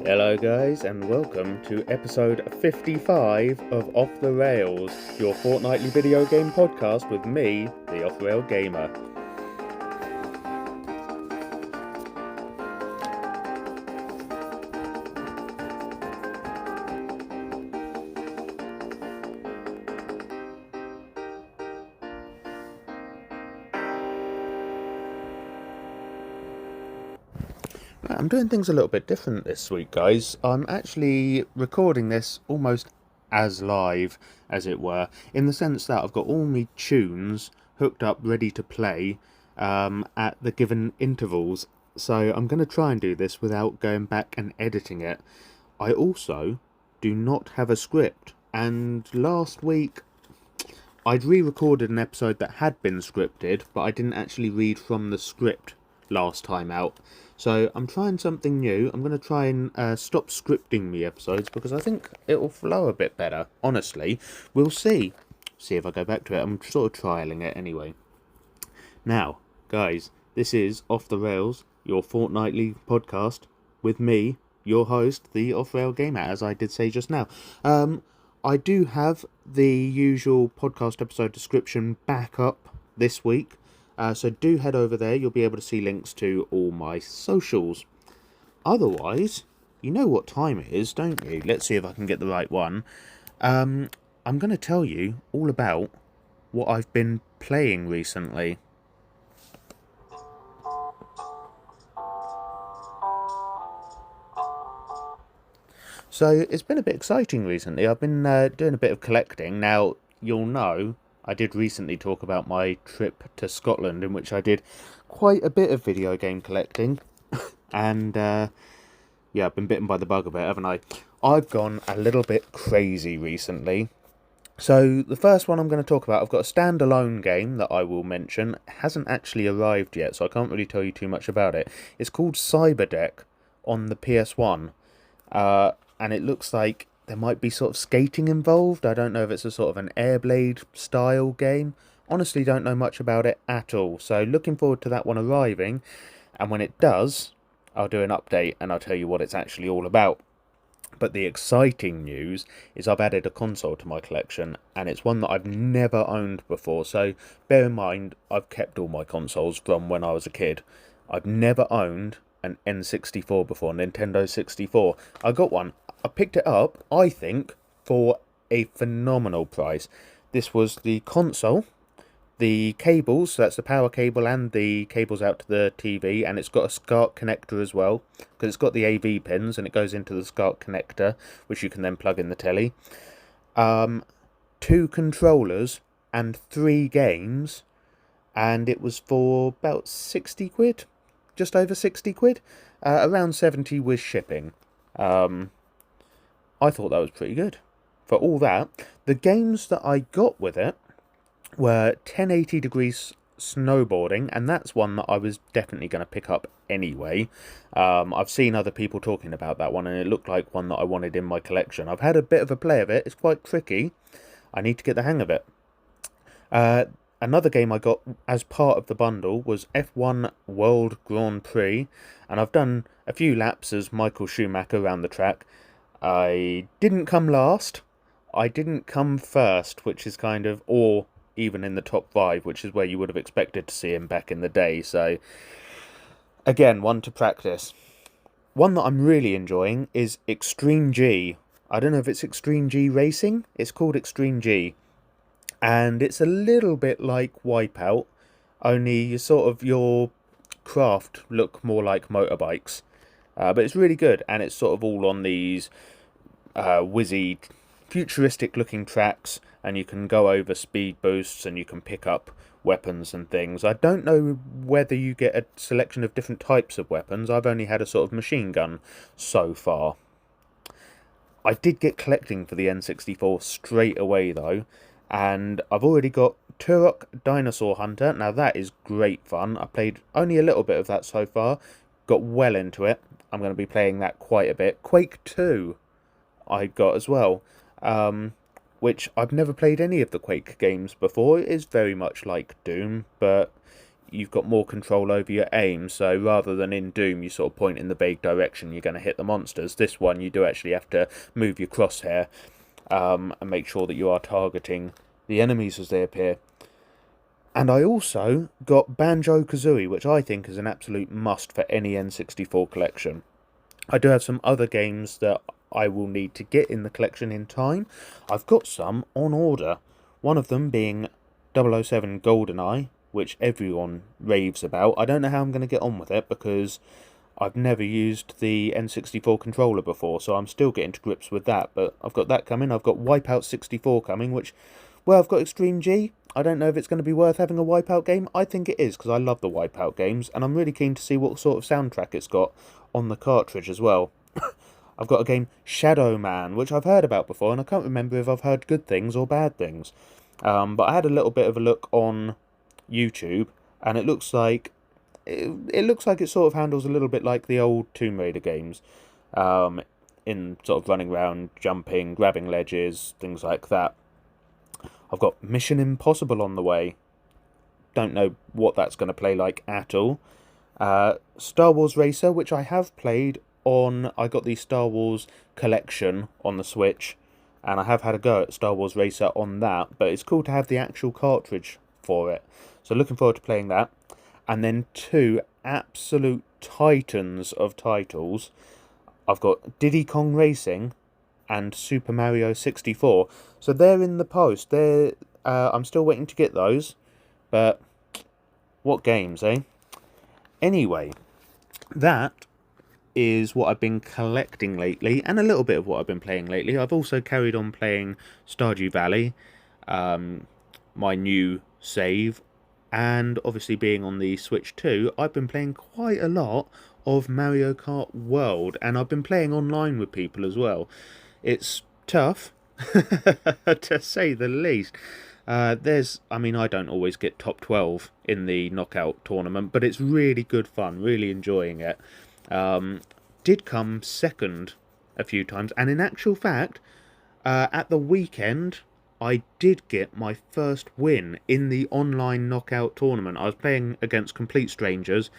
Hello guys and welcome to episode 55 of Off the Rails, your fortnightly video game podcast with me, the offrailgamer. I'm doing things a little bit different this week, guys. I'm actually recording this almost as live, as it were, in the sense that I've got all my tunes hooked up, ready to play at the given intervals. So I'm going to try and do this without going back and editing it. I also do not have a script, and last week I'd re-recorded an episode that had been scripted, but I didn't actually read from the script last time out. So I'm trying something new. I'm going to try and stop scripting me episodes because I think it will flow a bit better. Honestly, we'll see. See if I go back to it. I'm sort of trialing it anyway. Now, guys, this is Off the Rails, your fortnightly podcast with me, your host, the offrailgamer, as I did say just now. I do have the usual podcast episode description back up this week. So do head over there. You'll be able to see links to all my socials. Otherwise, you know what time it is, don't you? Let's see if I can get the right one. I'm going to tell you all about what I've been playing recently. So it's been a bit exciting recently. I've been doing a bit of collecting. Now, you'll know I did recently talk about my trip to Scotland, in which I did quite a bit of video game collecting. And, yeah, I've been bitten by the bug a bit, haven't I? I've gone a little bit crazy recently. So, the first one I'm going to talk about, I've got a standalone game that I will mention. It hasn't actually arrived yet, so I can't really tell you too much about it. It's called Cyberdeck on the PS1. And it looks like there might be sort of skating involved. I don't know if it's a sort of an Airblade style game. Honestly, don't know much about it at all. So looking forward to that one arriving. And when it does, I'll do an update and I'll tell you what it's actually all about. But the exciting news is I've added a console to my collection, and it's one that I've never owned before. So bear in mind, I've kept all my consoles from when I was a kid. I've never owned an N64 before, Nintendo 64. I got one. I picked it up, I think, for a phenomenal price. This was the console, the cables, so that's the power cable and the cables out to the TV, and it's got a SCART connector as well, because it's got the AV pins, and it goes into the SCART connector, which you can then plug in the telly. 2 controllers and 3 games, and it was for about 60 quid, just over 60 quid, around 70 with shipping. I thought that was pretty good. For all that, the games that I got with it were 1080 degrees snowboarding, and that's one that I was definitely going to pick up anyway. I've seen other people talking about that one, and it looked like one that I wanted in my collection. I've had a bit of a play of it. It's quite tricky. I need to get the hang of it. Another game I got as part of the bundle was F1 World Grand Prix, and I've done a few laps as Michael Schumacher around the track. I didn't come last, I didn't come first, which is kind of, or even in the top 5, which is where you would have expected to see him back in the day, so again, one to practice. One that I'm really enjoying is Extreme G. I don't know if it's Extreme G Racing, it's called Extreme G, and it's a little bit like Wipeout, only your craft look more like motorbikes. But it's really good, and it's sort of all on these whizzy, futuristic-looking tracks, and you can go over speed boosts, and you can pick up weapons and things. I don't know whether you get a selection of different types of weapons. I've only had a sort of machine gun so far. I did get collecting for the N64 straight away, though, and I've already got Turok Dinosaur Hunter. Now, that is great fun. I played only a little bit of that so far, got well into it. I'm going to be playing that quite a bit. Quake 2 I got as well, which I've never played any of the Quake games before. It is very much like Doom, but you've got more control over your aim. So rather than in Doom you sort of point in the vague direction you're going to hit the monsters, this one you do actually have to move your crosshair and make sure that you are targeting the enemies as they appear. And I also got Banjo-Kazooie, which I think is an absolute must for any N64 collection. I do have some other games that I will need to get in the collection in time. I've got some on order. One of them being 007 GoldenEye, which everyone raves about. I don't know how I'm going to get on with it because I've never used the N64 controller before, so I'm still getting to grips with that. But I've got that coming. I've got Wipeout 64 coming, which, well, I've got Extreme G. I don't know if it's going to be worth having a Wipeout game. I think it is, because I love the Wipeout games, and I'm really keen to see what sort of soundtrack it's got on the cartridge as well. I've got a game, Shadow Man, which I've heard about before, and I can't remember if I've heard good things or bad things. But I had a little bit of a look on YouTube, and it looks like it sort of handles a little bit like the old Tomb Raider games, in sort of running around, jumping, grabbing ledges, things like that. I've got Mission Impossible on the way. Don't know what that's going to play like at all. Star Wars Racer, which I have played on... I got the Star Wars collection on the Switch, and I have had a go at Star Wars Racer on that, but it's cool to have the actual cartridge for it. So looking forward to playing that. And then two absolute titans of titles. I've got Diddy Kong Racing and Super Mario 64. So they're in the post. I'm still waiting to get those, but what games, eh? Anyway, that is what I've been collecting lately, and a little bit of what I've been playing lately. I've also carried on playing Stardew Valley, my new save, and obviously being on the Switch too, I've been playing quite a lot of Mario Kart World, and I've been playing online with people as well. It's tough, to say the least. I don't always get top 12 in the knockout tournament, but it's really good fun, really enjoying it. Did come second a few times, and in actual fact, at the weekend, I did get my first win in the online knockout tournament. I was playing against complete strangers.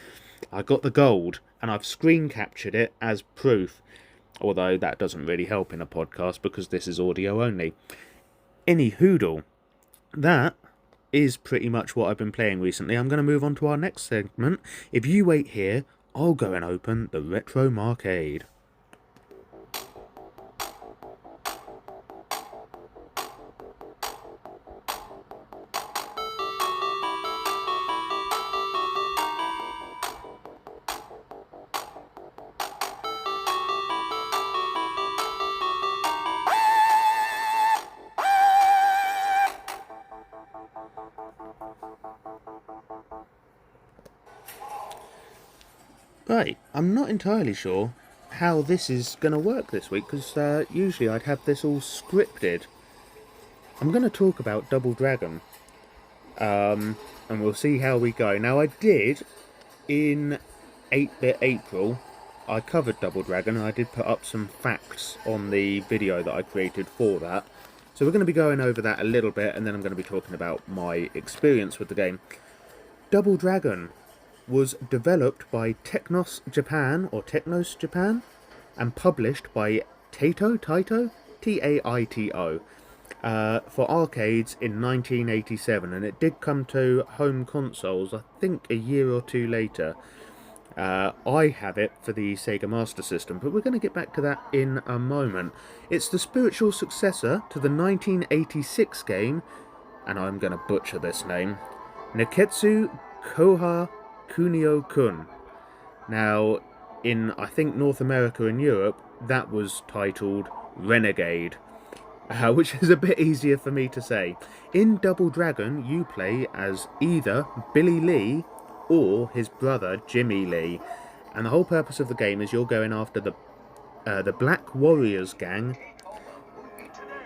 I got the gold, and I've screen captured it as proof. Although that doesn't really help in a podcast because this is audio only. Any hoodle, that is pretty much what I've been playing recently. I'm going to move on to our next segment. If you wait here, I'll go and open the Retro Marcade. Right, I'm not entirely sure how this is going to work this week, because usually I'd have this all scripted. I'm going to talk about Double Dragon, and we'll see how we go. Now, I did, in 8-Bit April, I covered Double Dragon, and I did put up some facts on the video that I created for that. So we're going to be going over that a little bit, and then I'm going to be talking about my experience with the game. Double Dragon was developed by Technos Japan, and published by Taito, T-A-I-T-O, for arcades in 1987, and it did come to home consoles, I think, a year or two later. I have it for the Sega Master System, but we're going to get back to that in a moment. It's the spiritual successor to the 1986 game, and I'm going to butcher this name, Neketsu Koha Kunio-kun. Now, in, I think, North America and Europe, that was titled Renegade, which is a bit easier for me to say. In Double Dragon, you play as either Billy Lee or his brother Jimmy Lee, and the whole purpose of the game is you're going after the Black Warriors gang.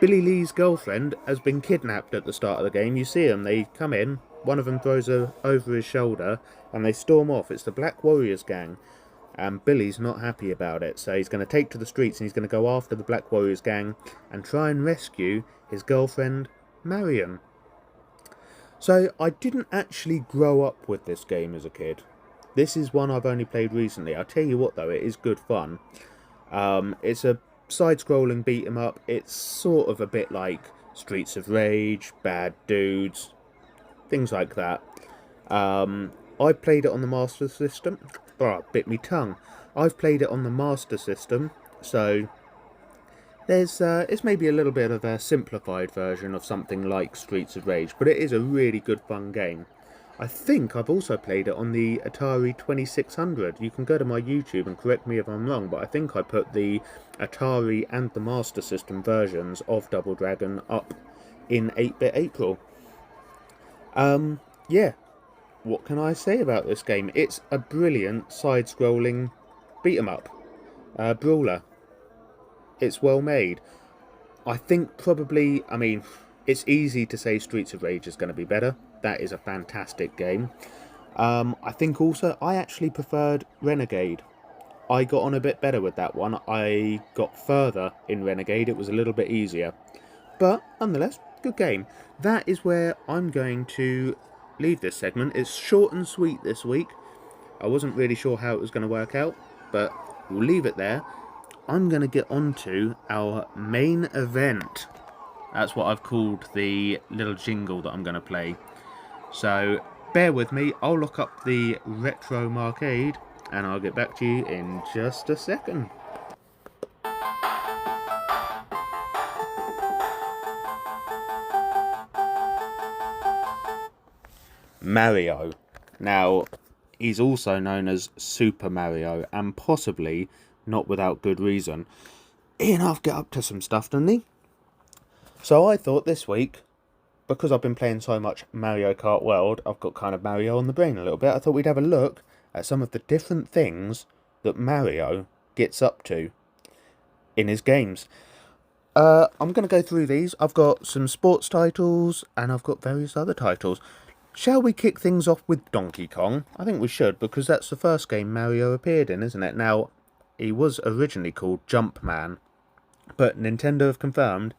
Billy Lee's girlfriend has been kidnapped at the start of the game. You see them, they come in, one of them throws her over his shoulder, and they storm off. It's the Black Warriors gang, and Billy's not happy about it, so he's going to take to the streets and he's going to go after the Black Warriors gang and try and rescue his girlfriend, Marion. So I didn't actually grow up with this game as a kid. This is one I've only played recently. I'll tell you what though, it is good fun. It's a side-scrolling beat 'em up. It's sort of a bit like Streets of Rage, Bad Dudes, things like that. I played it on the Master System. Oh, bit me tongue. I've played it on the Master System, so it's maybe a little bit of a simplified version of something like Streets of Rage, but it is a really good fun game. I think I've also played it on the Atari 2600. You can go to my YouTube and correct me if I'm wrong, but I think I put the Atari and the Master System versions of Double Dragon up in 8-bit April. Yeah, what can I say about this game? It's a brilliant side-scrolling beat-em-up, brawler. It's well made. I think probably, I mean, it's easy to say Streets of Rage is going to be better. That is a fantastic game. I think also I actually preferred Renegade. I got on a bit better with that one. I got further in Renegade. It was a little bit easier. But nonetheless, good game. That is where I'm going to leave this segment. It's short and sweet this week. I wasn't really sure how it was going to work out, but we'll leave it there. I'm going to get on to our main event. That's what I've called the little jingle that I'm going to play. So bear with me, I'll look up the Retro Marcade and I'll get back to you in just a second. Mario. Now, he's also known as Super Mario, and possibly not without good reason. Enough, get up to some stuff, doesn't he? So I thought this week, because I've been playing so much Mario Kart World, I've got kind of Mario on the brain a little bit. I thought we'd have a look at some of the different things that Mario gets up to in his games. I'm going to go through these. I've got some sports titles and I've got various other titles. Shall we kick things off with Donkey Kong? I think we should, because that's the first game Mario appeared in, isn't it? Now, he was originally called Jumpman, but Nintendo have confirmed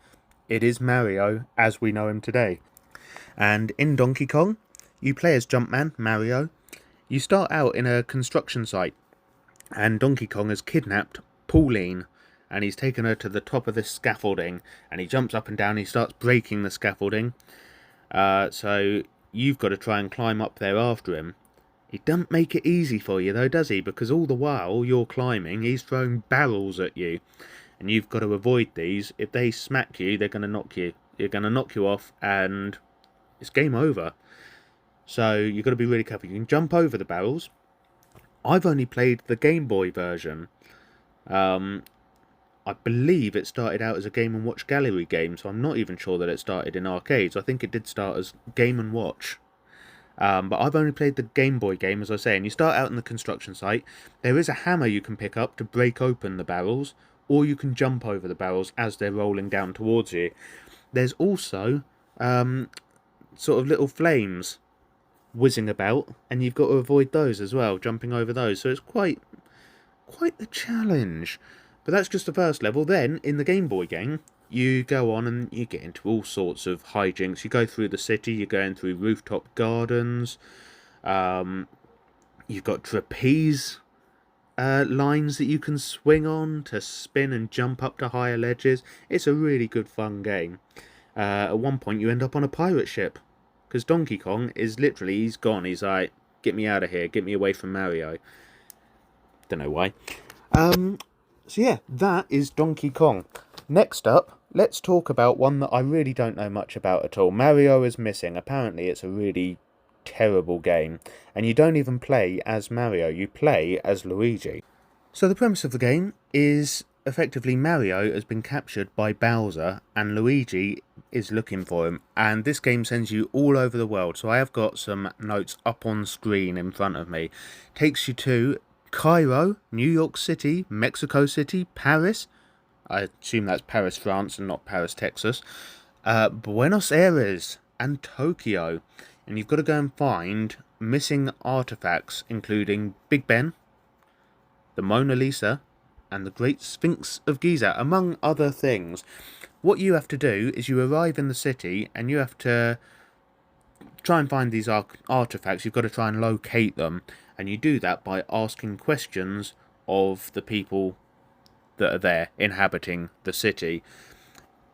it is Mario as we know him today. And in Donkey Kong, you play as Jumpman, Mario. You start out in a construction site, and Donkey Kong has kidnapped Pauline, and he's taken her to the top of this scaffolding, and he jumps up and down, he starts breaking the scaffolding. So you've got to try and climb up there after him. He doesn't make it easy for you though, does he? Because all the while you're climbing, he's throwing barrels at you. And you've got to avoid these. If they smack you, they're going to knock you. You're going to knock you off, and it's game over. So you've got to be really careful. You can jump over the barrels. I've only played the Game Boy version. I believe it started out as a Game & Watch Gallery game, so I'm not even sure that it started in arcades. I think it did start as Game & Watch. But I've only played the Game Boy game, as I say, and you start out in the construction site. There is a hammer you can pick up to break open the barrels, or you can jump over the barrels as they're rolling down towards you. There's also sort of little flames whizzing about, and you've got to avoid those as well, jumping over those. So it's quite the challenge. But that's just the first level. Then, in the Game Boy game, you go on and you get into all sorts of hijinks. You go through the city, you're going through rooftop gardens, you've got trapeze lines that you can swing on to spin and jump up to higher ledges. It's a really good fun game. At one point you end up on a pirate ship, because Donkey Kong is literally, he's gone. He's like, get me out of here, get me away from Mario. Don't know why. So yeah, that is Donkey Kong. Next up, let's talk about one that I really don't know much about at all. Mario is Missing. Apparently it's a really terrible game, and you don't even play as Mario, you play as Luigi. So the premise of the game is effectively Mario has been captured by Bowser and Luigi is looking for him, and this game sends you all over the world. So I have got some notes up on screen in front of me. Takes you to Cairo, New York City, Mexico City, Paris, I assume that's Paris, France, and not Paris, Texas, Buenos Aires and Tokyo. And you've got to go and find missing artifacts, including Big Ben, the Mona Lisa, and the Great Sphinx of Giza, among other things. What you have to do is you arrive in the city and you have to try and find these artifacts, you've got to try and locate them, and you do that by asking questions of the people that are there inhabiting the city.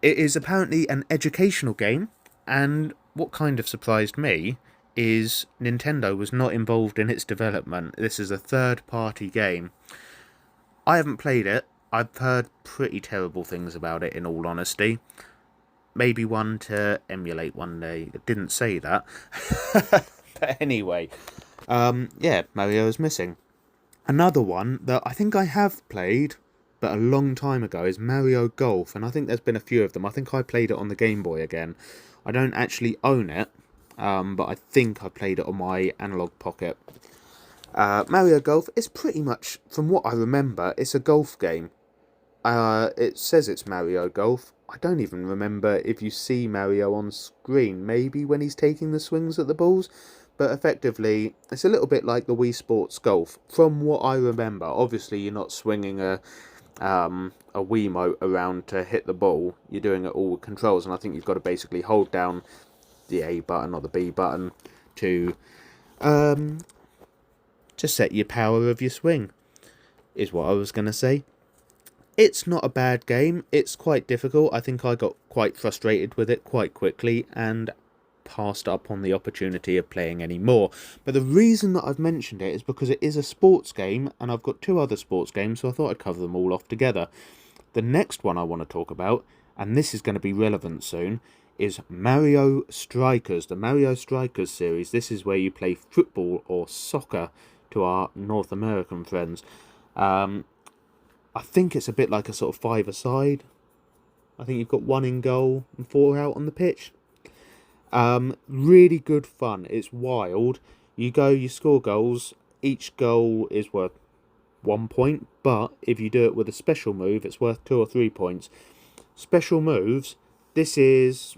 It is apparently an educational game, and what kind of surprised me is Nintendo was not involved in its development. This is a third-party game. I haven't played it. I've heard pretty terrible things about it, in all honesty. Maybe one to emulate one day. It didn't say that. But anyway, yeah, Mario is missing. Another one that I think I have played, but a long time ago, is Mario Golf, and I think there's been a few of them. I think I played it on the Game Boy again. I don't actually own it, but I think I played it on my Analog Pocket. Mario Golf is pretty much, from what I remember, it's a golf game. It says it's Mario Golf. I don't even remember if you see Mario on screen, maybe when he's taking the swings at the balls, but effectively, it's a little bit like the Wii Sports Golf, from what I remember. Obviously, you're not swinging a Wiimote around to hit the ball, you're doing it all with controls, and I think you've got to basically hold down the A button or the B button to set your power of your swing, is what I was going to say. It's not a bad game. It's quite difficult. I think I got quite frustrated with it quite quickly and passed up on the opportunity of playing any more. But the reason that I've mentioned it is because it is a sports game, and I've got 2 other sports games, so I thought I'd cover them all off together. The next one I want to talk about, and this is going to be relevant soon, is Mario Strikers, the Mario Strikers series. This is where you play football or soccer to our North American friends. I think it's a bit like a sort of 5-a-side. I think you've got 1 in goal and 4 out on the pitch. Really good fun. It's wild. You go, you score goals. Each goal is worth 1 point, but if you do it with a special move, it's worth 2 or 3 points. Special moves, this is...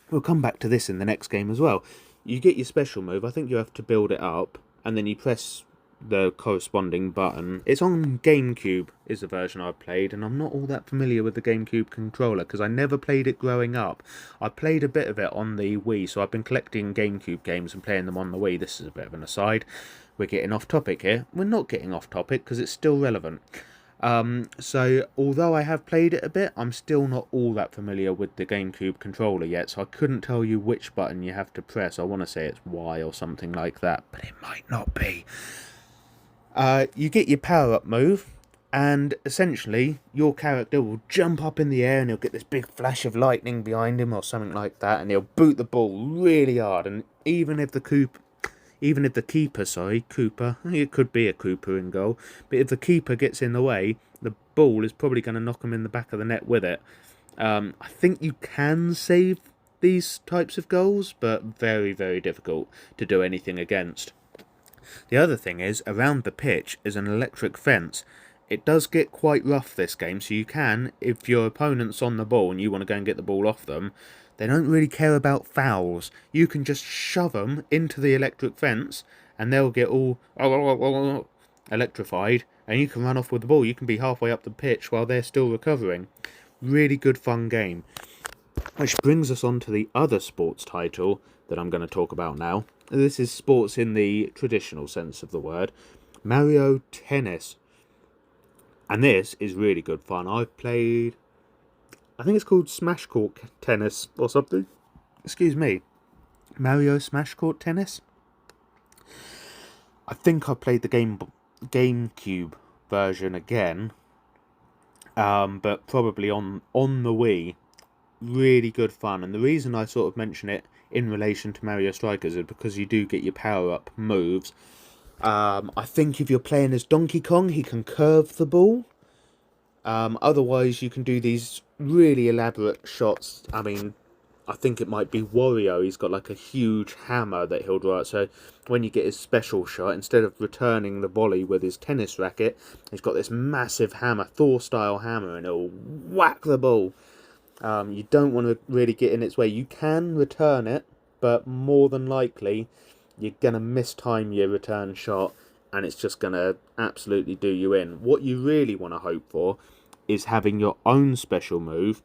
We'll come back to this in the next game as well. You get your special move. I think you have to build it up, and then you press the corresponding button. It's on GameCube, is the version I've played, and I'm not all that familiar with the GameCube controller because I never played it growing up. I played a bit of it on the Wii, so I've been collecting GameCube games and playing them on the Wii. This is a bit of an aside. We're getting off topic here. We're not getting off topic because it's still relevant. So although I have played it a bit, I'm still not all that familiar with the GameCube controller yet, so I couldn't tell you which button you have to press. I want to say it's Y or something like that, but it might not be. You get your power-up move, and essentially your character will jump up in the air and he'll get this big flash of lightning behind him or something like that, and he'll boot the ball really hard. And even if the Koopa, it could be a Koopa in goal, but if the keeper gets in the way, the ball is probably going to knock him in the back of the net with it. I think you can save these types of goals, but very, very difficult to do anything against. The other thing is, around the pitch is an electric fence. It does get quite rough, this game, so you can, if your opponent's on the ball and you want to go and get the ball off them, they don't really care about fouls. You can just shove them into the electric fence and they'll get all electrified, and you can run off with the ball. You can be halfway up the pitch while they're still recovering. Really good fun game. Which brings us on to the other sports title that I'm going to talk about now. This is sports in the traditional sense of the word. Mario Tennis. And this is really good fun. I've played... I think it's called Smash Court Tennis or something. Excuse me. Mario Smash Court Tennis? I think I played the GameCube version again. But probably on the Wii. Really good fun, and the reason I sort of mention it in relation to Mario Strikers is because you do get your power-up moves. I think if you're playing as Donkey Kong, he can curve the ball. Otherwise, you can do these really elaborate shots. I mean, I think it might be Wario. He's got like a huge hammer that he'll draw out. So when you get his special shot, instead of returning the volley with his tennis racket, he's got this massive hammer, Thor-style hammer, and he'll whack the ball. You don't want to really get in its way. You can return it, but more than likely you're going to mistime your return shot and it's just going to absolutely do you in. What you really want to hope for is having your own special move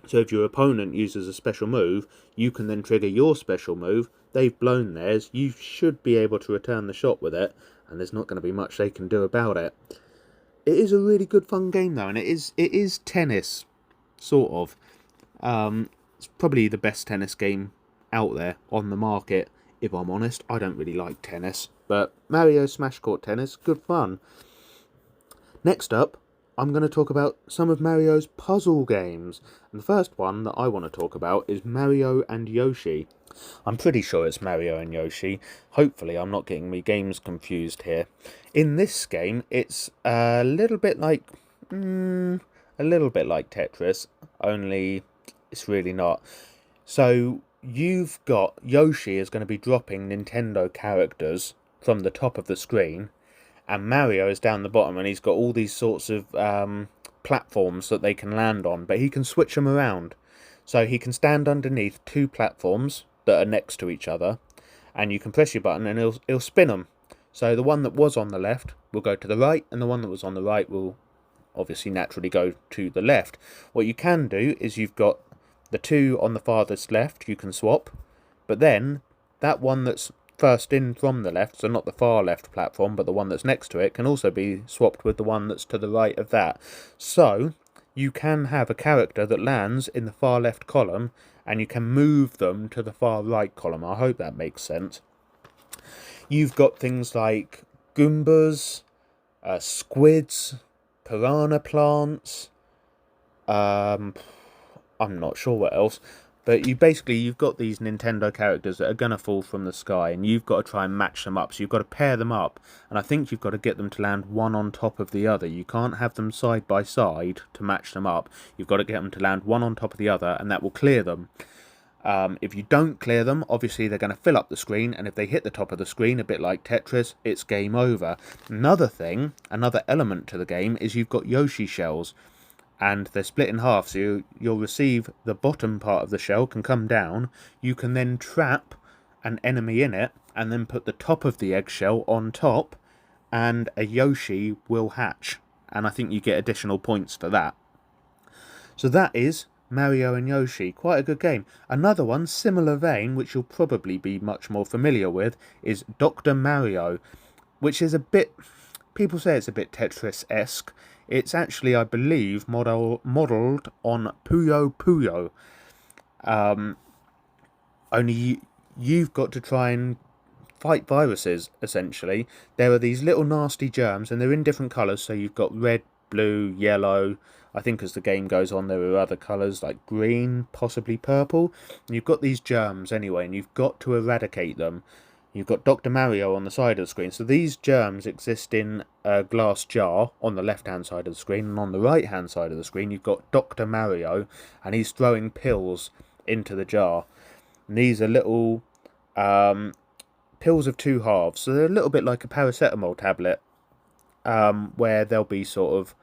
So if your opponent uses a special move, you can then trigger your special move. They've blown theirs. You should be able to return the shot with it, and there's not going to be much they can do about it. It is a really good fun game though, and it is tennis, sort of. It's probably the best tennis game out there on the market. If I'm honest, I don't really like tennis, but Mario Smash Court Tennis, good fun. Next up, I'm going to talk about some of Mario's puzzle games. And the first one that I want to talk about is Mario and Yoshi. I'm pretty sure it's Mario and Yoshi. Hopefully I'm not getting me games confused here. In this game, it's a little bit like Tetris, only it's really not. So you've got Yoshi is going to be dropping Nintendo characters from the top of the screen, and Mario is down the bottom, and he's got all these sorts of platforms that they can land on, but he can switch them around. So he can stand underneath two platforms that are next to each other, and you can press your button and it'll spin them. So the one that was on the left will go to the right, and the one that was on the right will obviously naturally go to the left. What you can do is you've got the two on the farthest left you can swap, but then that one that's first in from the left, so not the far left platform, but the one that's next to it, can also be swapped with the one that's to the right of that. So you can have a character that lands in the far left column, and you can move them to the far right column. I hope that makes sense. You've got things like Goombas, squids, piranha plants, I'm not sure what else. But you've got these Nintendo characters that are going to fall from the sky, and you've got to try and match them up. So you've got to pair them up, and I think you've got to get them to land one on top of the other. You can't have them side by side to match them up. You've got to get them to land one on top of the other, and that will clear them. If you don't clear them, obviously they're going to fill up the screen, and if they hit the top of the screen, a bit like Tetris, it's game over. Another element to the game is you've got Yoshi shells, and they're split in half, so you'll receive the bottom part of the shell can come down. You can then trap an enemy in it, and then put the top of the eggshell on top, and a Yoshi will hatch. And I think you get additional points for that. So that is Mario and Yoshi. Quite a good game. Another one, similar vein, which you'll probably be much more familiar with, is Dr. Mario, which is a bit... people say it's a bit Tetris-esque. It's actually, I believe, modelled on Puyo Puyo. Only you've got to try and fight viruses, essentially. There are these little nasty germs, and they're in different colours. So you've got red, blue, yellow. I think as the game goes on, there are other colours like green, possibly purple. And you've got these germs anyway, and you've got to eradicate them. You've got Dr. Mario on the side of the screen. So these germs exist in a glass jar on the left-hand side of the screen. And on the right-hand side of the screen, you've got Dr. Mario, and he's throwing pills into the jar. And these are little pills of two halves. So they're a little bit like a paracetamol tablet, where they'll be sort of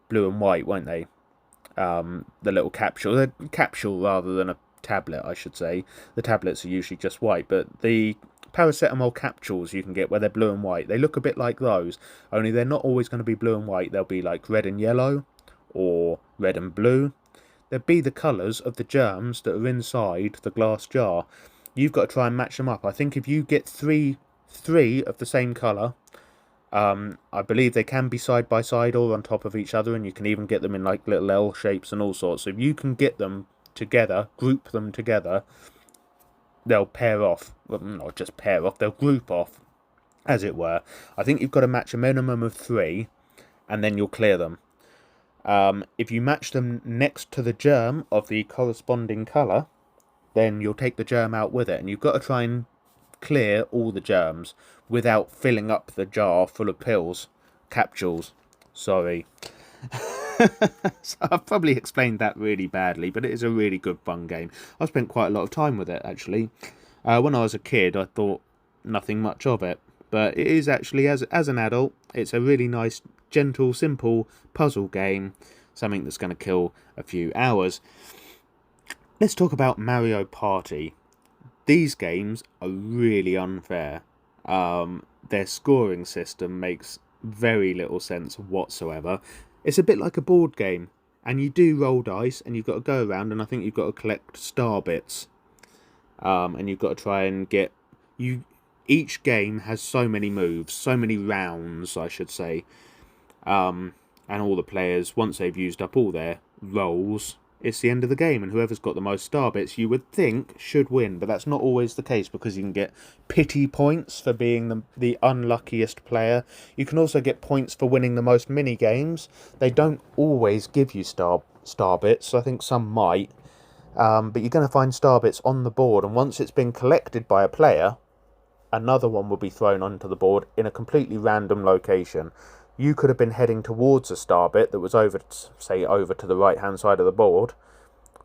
blue and white, won't they? The little capsule. They're capsule rather than a tablet, I should say. The tablets are usually just white, but the paracetamol capsules you can get where they're blue and white, they look a bit like those, only they're not always going to be blue and white. They'll be like red and yellow, or red and blue. They'll be the colours of the germs that are inside the glass jar. You've got to try and match them up. I think if you get three of the same colour, I believe they can be side by side or on top of each other, and you can even get them in like little L shapes and all sorts. So if you can get them together, group them together, they'll pair off. Well, not just pair off, they'll group off, as it were. I think you've got to match a minimum of 3, and then you'll clear them. If you match them next to the germ of the corresponding colour, then you'll take the germ out with it, and you've got to try and clear all the germs without filling up the jar full of pills. Capsules. Sorry. So I've probably explained that really badly, but it is a really good fun game. I've spent quite a lot of time with it, actually. When I was a kid, I thought nothing much of it, but it is actually, as an adult, it's a really nice, gentle, simple puzzle game, something that's going to kill a few hours. Let's talk about Mario Party. These games are really unfair. Their scoring system makes very little sense whatsoever. It's a bit like a board game, and you do roll dice, and you've got to go around, and I think you've got to collect star bits, and you've got to try and get you. Each game has so many moves, so many rounds, I should say, and all the players, once they've used up all their rolls, it's the end of the game, and whoever's got the most star bits, you would think, should win, but that's not always the case, because you can get pity points for being the unluckiest player. You can also get points for winning the most mini games. They don't always give you star bits. I think some might, but you're going to find star bits on the board, and once it's been collected by a player, another one will be thrown onto the board in a completely random location. You could have been heading towards a star bit that was over to the right hand side of the board.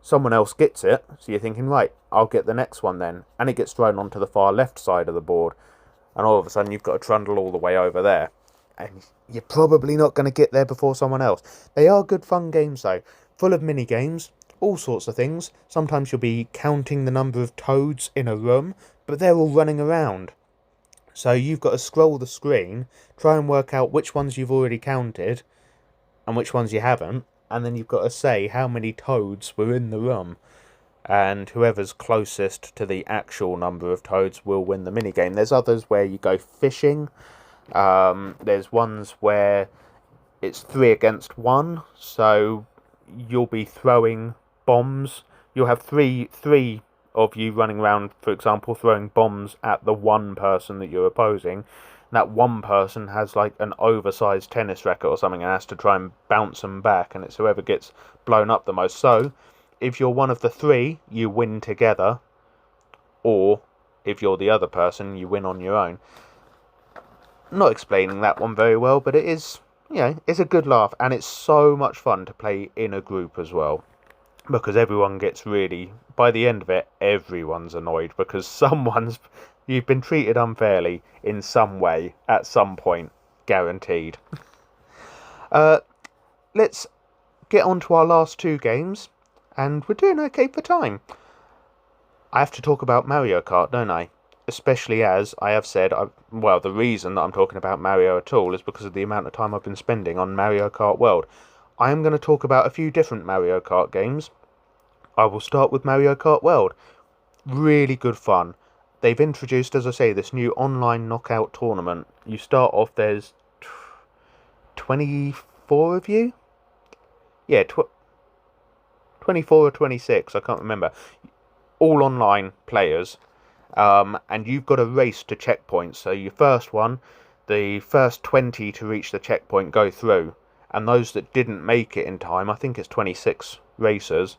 Someone else gets it, so you're thinking, right, I'll get the next one then, and it gets thrown onto the far left side of the board, and all of a sudden you've got to trundle all the way over there, and you're probably not going to get there before someone else. They are good fun games though, full of mini games, all sorts of things. Sometimes you'll be counting the number of toads in a room, but they're all running around. So you've got to scroll the screen, try and work out which ones you've already counted and which ones you haven't, and then you've got to say how many toads were in the room. And whoever's closest to the actual number of toads will win the minigame. There's others where you go fishing. There's ones where it's 3 against 1, so you'll be throwing bombs. You'll have three of you running around, for example, throwing bombs at the one person that you're opposing. And that one person has like an oversized tennis racket or something and has to try and bounce them back, and it's whoever gets blown up the most. So if you're one of the 3, you win together, or if you're the other person, you win on your own. Not explaining that one very well, but it is, it's a good laugh, and it's so much fun to play in a group as well, because everyone gets really, by the end of it, everyone's annoyed because you've been treated unfairly in some way at some point, guaranteed. Let's get on to our last 2 games, and we're doing okay for time. I have to talk about Mario Kart, don't I? Especially as I have said, the reason that I'm talking about Mario at all is because of the amount of time I've been spending on Mario Kart World. I am going to talk about a few different Mario Kart games. I will start with Mario Kart World. Really good fun. They've introduced, as I say, this new online knockout tournament. You start off, there's 24 of you? Yeah, 24 or 26, I can't remember. All online players. And you've got to race to checkpoints. So your first one, the first 20 to reach the checkpoint go through. And those that didn't make it in time, I think it's 26 racers,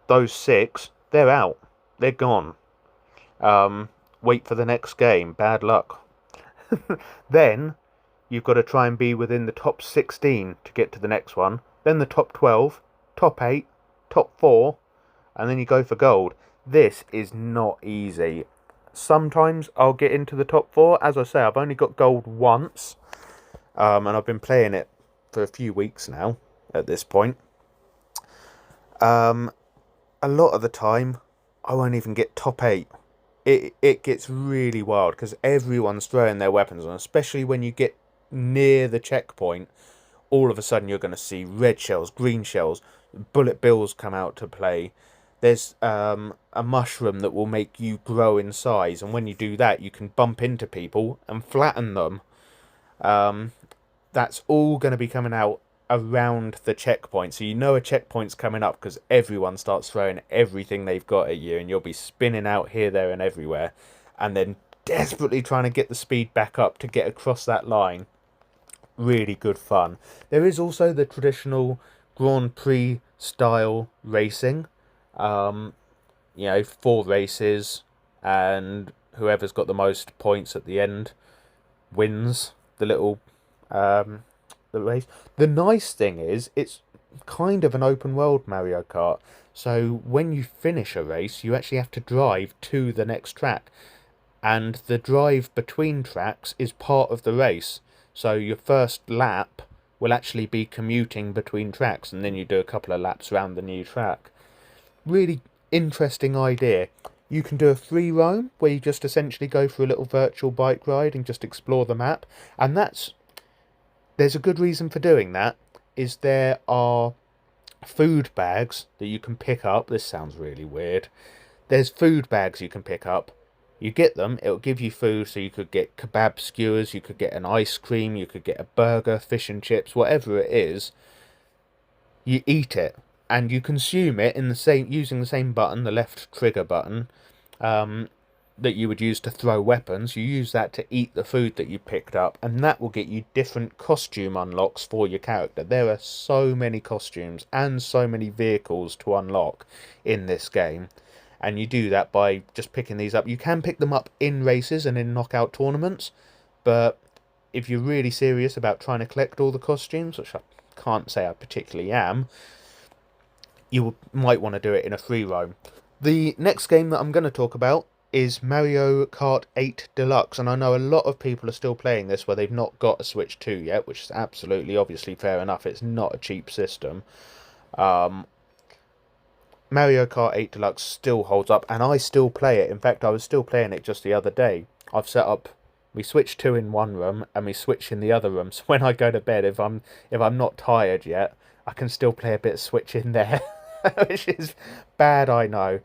those 6, they're out. They're gone. Wait for the next game. Bad luck. Then you've got to try and be within the top 16 to get to the next one. Then the top 12, top 8, top 4, and then you go for gold. This is not easy. Sometimes I'll get into the top 4. As I say, I've only got gold once, and I've been playing it for a few weeks now at this point. A lot of the time I won't even get top 8. It gets really wild because everyone's throwing their weapons on, especially when you get near the checkpoint. All of a sudden you're going to see red shells, green shells, bullet bills come out to play. There's a mushroom that will make you grow in size, and when you do that you can bump into people and flatten them. That's all going to be coming out around the checkpoint, so you know a checkpoint's coming up because everyone starts throwing everything they've got at you, and you'll be spinning out here, there and everywhere, and then desperately trying to get the speed back up to get across that line. Really good fun. There is also the traditional Grand Prix style racing. 4 races, and whoever's got the most points at the end wins the little the race. The nice thing is it's kind of an open world Mario Kart, so when you finish a race you actually have to drive to the next track, and the drive between tracks is part of the race. So your first lap will actually be commuting between tracks, and then you do a couple of laps around the new track. Really interesting idea. You can do a free roam where you just essentially go for a little virtual bike ride and just explore the map, and there's a good reason for doing that. Is there are food bags that you can pick up. This sounds really weird. There's food bags you can pick up. You get them, it'll give you food, so you could get kebab skewers, you could get an ice cream, you could get a burger, fish and chips, whatever it is. You eat it and you consume it in the same using the same button, the left trigger button, um, that you would use to throw weapons. You use that to eat the food that you picked up, and that will get you different costume unlocks for your character. There are so many costumes and so many vehicles to unlock in this game, and you do that by just picking these up. You can pick them up in races and in knockout tournaments, but if you're really serious about trying to collect all the costumes, which I can't say I particularly am, you might want to do it in a free roam. The next game that I'm going to talk about is Mario Kart 8 Deluxe, and I know a lot of people are still playing this where they've not got a Switch 2 yet, which is absolutely obviously fair enough. It's not a cheap system. Mario Kart 8 Deluxe still holds up, and I still play it. In fact, I was still playing it just the other day. I've set up, we switch 2 in one room and we switch in the other room. So when I go to bed, if I'm not tired yet, I can still play a bit of Switch in there, which is bad, I know.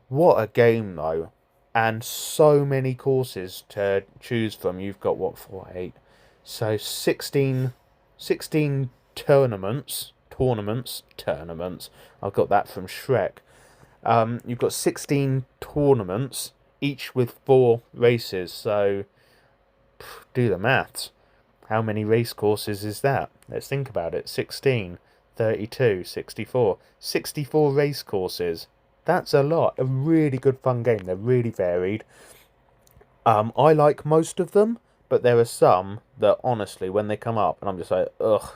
What a game though, and so many courses to choose from. You've got what, 4, 8, so 16 tournaments. I've got that from Shrek. You've got 16 tournaments, each with 4 races. So do the maths. How many race courses is that? Let's think about it. 16, 32, 64. 64 race courses. That's a lot. A really good fun game. They're really varied. I like most of them, but there are some that honestly, when they come up, and I'm just like, ugh,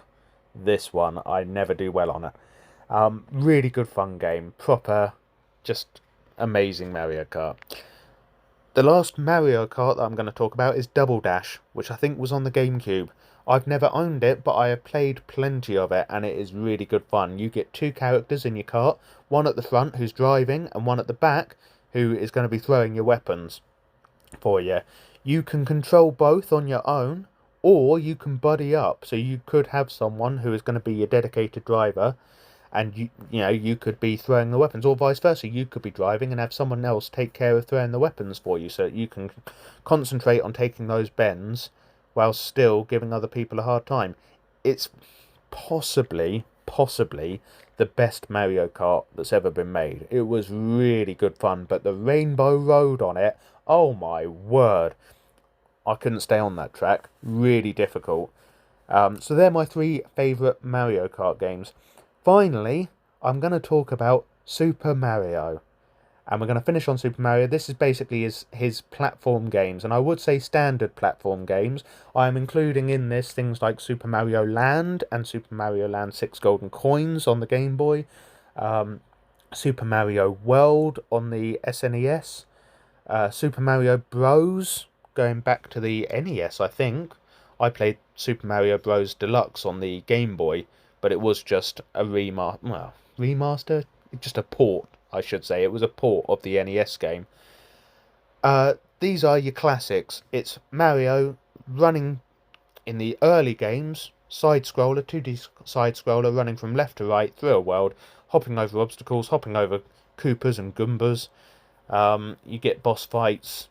this one, I never do well on it. Really good fun game. Proper, just amazing Mario Kart. The last Mario Kart that I'm going to talk about is Double Dash, which I think was on the GameCube. I've never owned it, but I have played plenty of it, and it is really good fun. You get 2 characters in your kart, one at the front who's driving, and one at the back who is going to be throwing your weapons for you. You can control both on your own, or you can buddy up. So you could have someone who is going to be your dedicated driver, and you could be throwing the weapons, or vice versa. You could be driving and have someone else take care of throwing the weapons for you, so that you can concentrate on taking those bends while still giving other people a hard time. It's possibly the best Mario Kart that's ever been made. It was really good fun, but the Rainbow Road on it, oh my word, I couldn't stay on that track. Really difficult. So they're my 3 favourite Mario Kart games. Finally, I'm going to talk about Super Mario. And we're going to finish on Super Mario. This is basically his platform games. And I would say standard platform games. I'm including in this things like Super Mario Land and Super Mario Land 6 Golden Coins on the Game Boy. Super Mario World on the SNES. Super Mario Bros. Going back to the NES, I think. I played Super Mario Bros. Deluxe on the Game Boy. But it was just a remaster? Just a port, I should say. It was a port of the NES game. These are your classics. It's Mario running in the early games, side-scroller, 2D side-scroller, running from left to right through a world, hopping over obstacles, hopping over Koopas and Goombas. You get boss fights,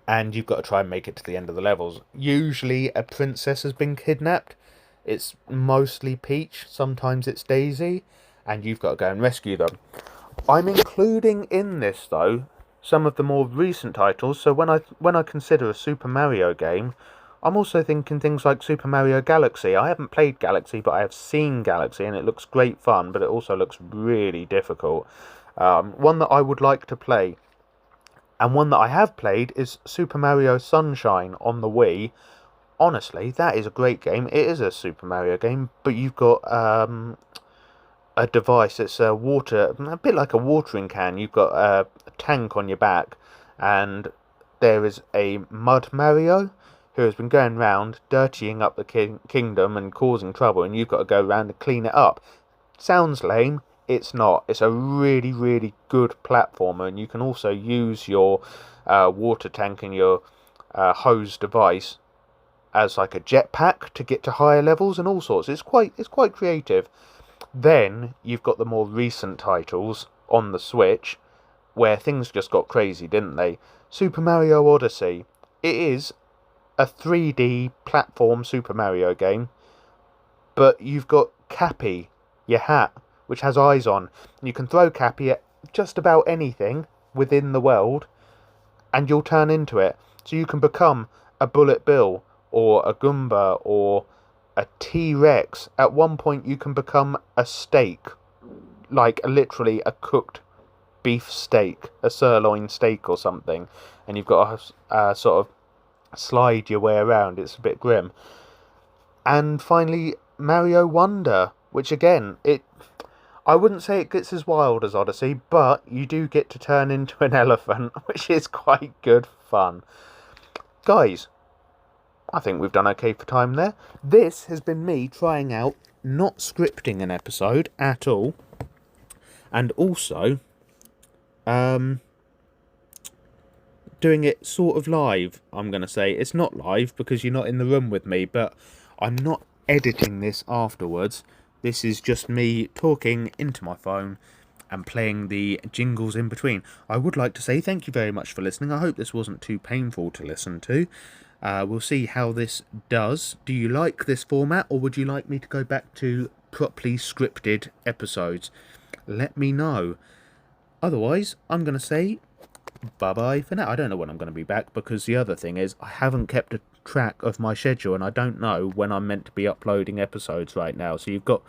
and you've got to try and make it to the end of the levels. Usually a princess has been kidnapped. It's mostly Peach, sometimes it's Daisy, and you've got to go and rescue them. I'm including in this, though, some of the more recent titles, so when I consider a Super Mario game, I'm also thinking things like Super Mario Galaxy. I haven't played Galaxy, but I have seen Galaxy, and it looks great fun, but it also looks really difficult. One that I would like to play, and one that I have played, is Super Mario Sunshine on the Wii. Honestly, that is a great game. It is a Super Mario game, but you've got a device that's a bit like a watering can. You've got a tank on your back, and there is a Mud Mario who has been going round dirtying up the kingdom and causing trouble, and you've got to go around and clean it up. Sounds lame. It's not. It's a really, really good platformer, and you can also use your water tank and your hose device as like a jetpack to get to higher levels and all sorts. It's quite creative. Then you've got the more recent titles on the Switch, where things just got crazy, didn't they? Super Mario Odyssey. It is a 3D platform Super Mario game, but you've got Cappy, your hat, which has eyes on. And you can throw Cappy at just about anything within the world, and you'll turn into it. So you can become a Bullet Bill, or a Goomba, or a T-Rex. At one point you can become a steak, like literally a cooked beef steak, a sirloin steak or something, and you've got to sort of slide your way around. It's a bit grim. And finally, Mario Wonder, which again, I wouldn't say it gets as wild as Odyssey, but you do get to turn into an elephant, which is quite good fun. Guys, I think we've done okay for time there. This has been me trying out not scripting an episode at all, and also doing it sort of live. I'm going to say it's not live because you're not in the room with me, but I'm not editing this afterwards. This is just me talking into my phone and playing the jingles in between. I would like to say thank you very much for listening. I hope this wasn't too painful to listen to. We'll see how this does. Do you like this format, or would you like me to go back to properly scripted episodes? Let me know. Otherwise, I'm going to say bye-bye for now. I don't know when I'm going to be back, because the other thing is I haven't kept a track of my schedule, and I don't know when I'm meant to be uploading episodes right now. So you've got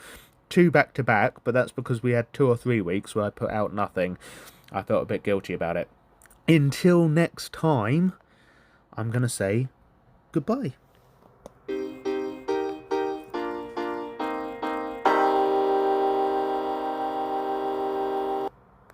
2 back-to-back, but that's because we had 2 or 3 weeks where I put out nothing. I felt a bit guilty about it. Until next time, I'm going to say goodbye.